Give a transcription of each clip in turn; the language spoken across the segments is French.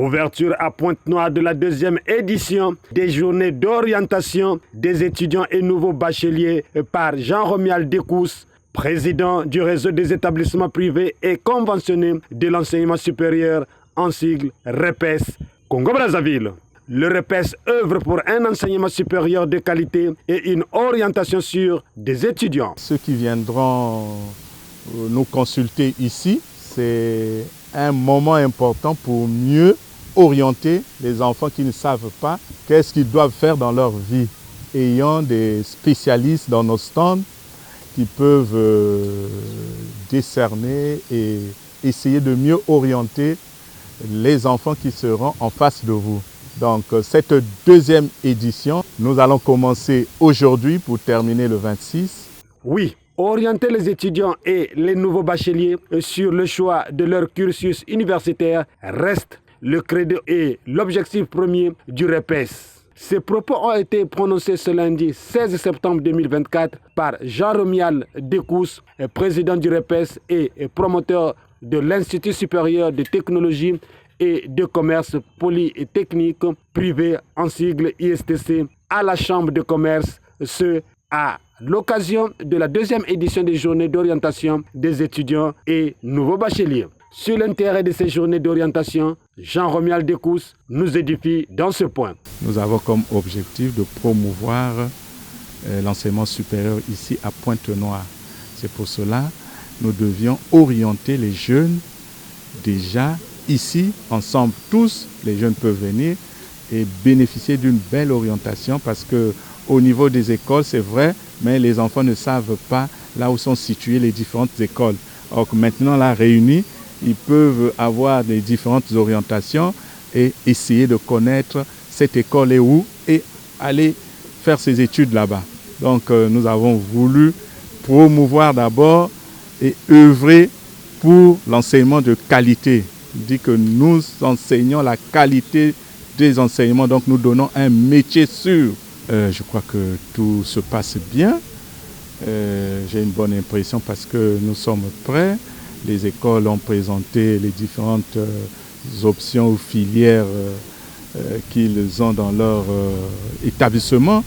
Ouverture à Pointe-Noire de la deuxième édition des journées d'orientation des étudiants et nouveaux bacheliers par Jean-Romuald Dekous, président du réseau des établissements privés et conventionnés de l'enseignement supérieur, en sigle REPES, Congo-Brazzaville. Le REPES œuvre pour un enseignement supérieur de qualité et une orientation sûre des étudiants. Ceux qui viendront nous consulter ici, c'est un moment important pour mieux orienter les enfants qui ne savent pas qu'est-ce qu'ils doivent faire dans leur vie. Ayant des spécialistes dans nos stands qui peuvent décerner et essayer de mieux orienter les enfants qui seront en face de vous. Donc cette deuxième édition, nous allons commencer aujourd'hui pour terminer le 26. Oui, orienter les étudiants et les nouveaux bacheliers sur le choix de leur cursus universitaire reste le credo et l'objectif premier du REPES. Ces propos ont été prononcés ce lundi 16 septembre 2024 par Jean-Romuald Dekous, président du REPES et promoteur de l'Institut supérieur de technologie et de commerce polytechnique privé en sigle ISTC à la Chambre de commerce, ce à l'occasion de la deuxième édition des journées d'orientation des étudiants et nouveaux bacheliers. Sur l'intérêt de ces journées d'orientation, Jean-Romuald Dekous nous édifie dans ce point. Nous avons comme objectif de promouvoir l'enseignement supérieur ici à Pointe-Noire. C'est pour cela que nous devions orienter les jeunes déjà ici, ensemble tous, les jeunes peuvent venir et bénéficier d'une belle orientation parce qu'au niveau des écoles, c'est vrai, mais les enfants ne savent pas là où sont situées les différentes écoles. Alors que maintenant, là, réunis, ils peuvent avoir des différentes orientations et essayer de connaître cette école est où et aller faire ses études là-bas. Donc, nous avons voulu promouvoir d'abord et œuvrer pour l'enseignement de qualité. Il dit que nous enseignons la qualité des enseignements, donc nous donnons un métier sûr. Je crois que tout se passe bien. J'ai une bonne impression parce que nous sommes prêts. Les écoles ont présenté les différentes options ou filières qu'ils ont dans leur établissement.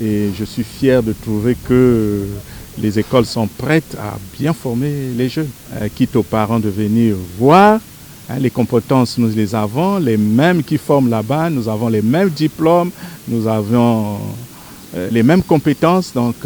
Et je suis fier de trouver que les écoles sont prêtes à bien former les jeunes. Quitte aux parents de venir voir. Les compétences, nous les avons, les mêmes qui forment là-bas, nous avons les mêmes diplômes, nous avons les mêmes compétences. Donc,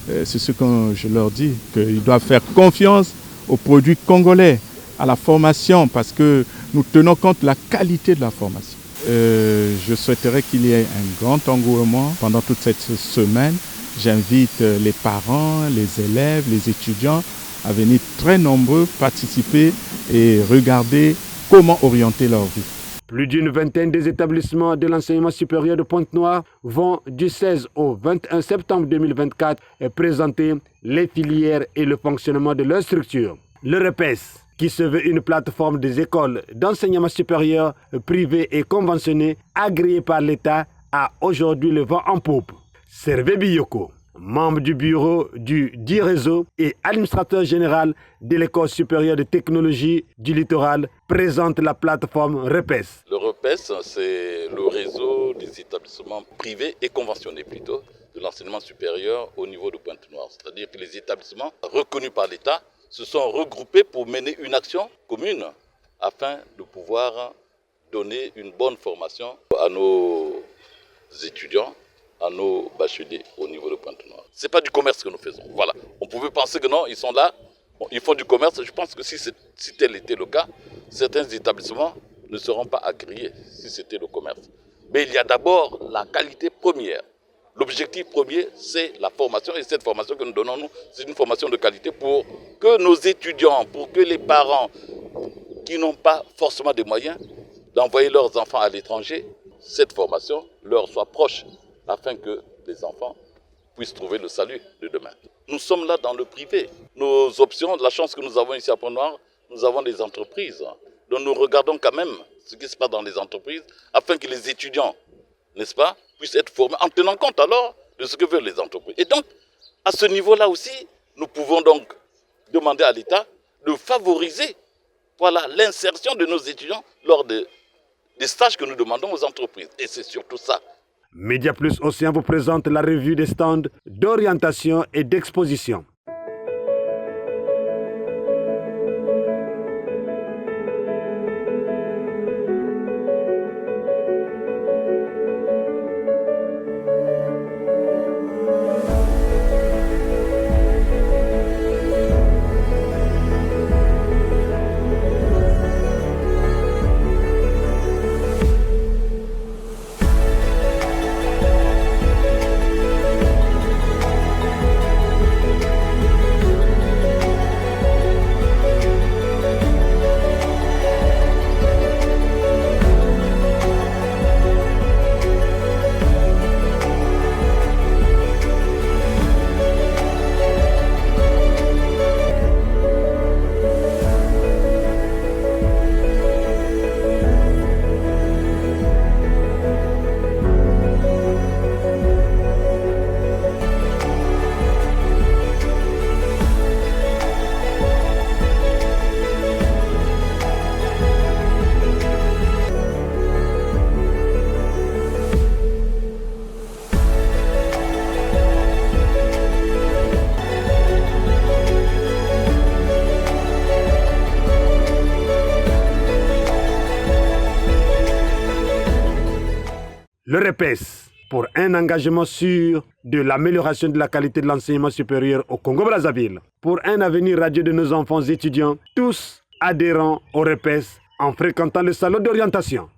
c'est ce que je leur dis, qu'ils doivent faire confiance aux produits congolais, à la formation, parce que nous tenons compte de la qualité de la formation. Je souhaiterais qu'il y ait un grand engouement pendant toute cette semaine. J'invite les parents, les élèves, les étudiants à venir très nombreux participer et regarder comment orienter leur vie. Plus d'une vingtaine des établissements de l'enseignement supérieur de Pointe-Noire vont du 16 au 21 septembre 2024 présenter les filières et le fonctionnement de leur structure. Le REPES, qui se veut une plateforme des écoles d'enseignement supérieur privées et conventionnées agréées par l'État, a aujourd'hui le vent en poupe. Servé Biyoko, membre du bureau du dit réseau et administrateur général de l'École supérieure de technologie du littoral, présente la plateforme REPES. Le REPES, c'est le réseau des établissements privés et conventionnés plutôt de l'enseignement supérieur au niveau de Pointe-Noire. C'est-à-dire que les établissements reconnus par l'État se sont regroupés pour mener une action commune afin de pouvoir donner une bonne formation à nos étudiants, à nos bacheliers au niveau de Pointe-Noire. Ce n'est pas du commerce que nous faisons. Voilà. On pouvait penser que non, ils sont là, ils font du commerce. Je pense que si tel était le cas, certains établissements ne seront pas agréés si c'était le commerce. Mais il y a d'abord la qualité première. L'objectif premier, c'est la formation. Et cette formation que nous donnons, nous, c'est une formation de qualité pour que nos étudiants, pour que les parents qui n'ont pas forcément des moyens d'envoyer leurs enfants à l'étranger, cette formation leur soit proche, afin que les enfants puissent trouver le salut de demain. Nous sommes là dans le privé. Nos options, la chance que nous avons ici à Pointe-Noire, nous avons des entreprises. Donc nous regardons quand même ce qui se passe dans les entreprises, afin que les étudiants, n'est-ce pas, puissent être formés en tenant compte alors de ce que veulent les entreprises. Et donc, à ce niveau-là aussi, nous pouvons donc demander à l'État de favoriser l'insertion de nos étudiants lors de des stages que nous demandons aux entreprises. Et c'est surtout ça. Média Plus Océan vous présente la revue des stands d'orientation et d'exposition. Le REPES, pour un engagement sûr de l'amélioration de la qualité de l'enseignement supérieur au Congo-Brazzaville, pour un avenir radieux de nos enfants étudiants, tous adhérents au REPES en fréquentant le salon d'orientation.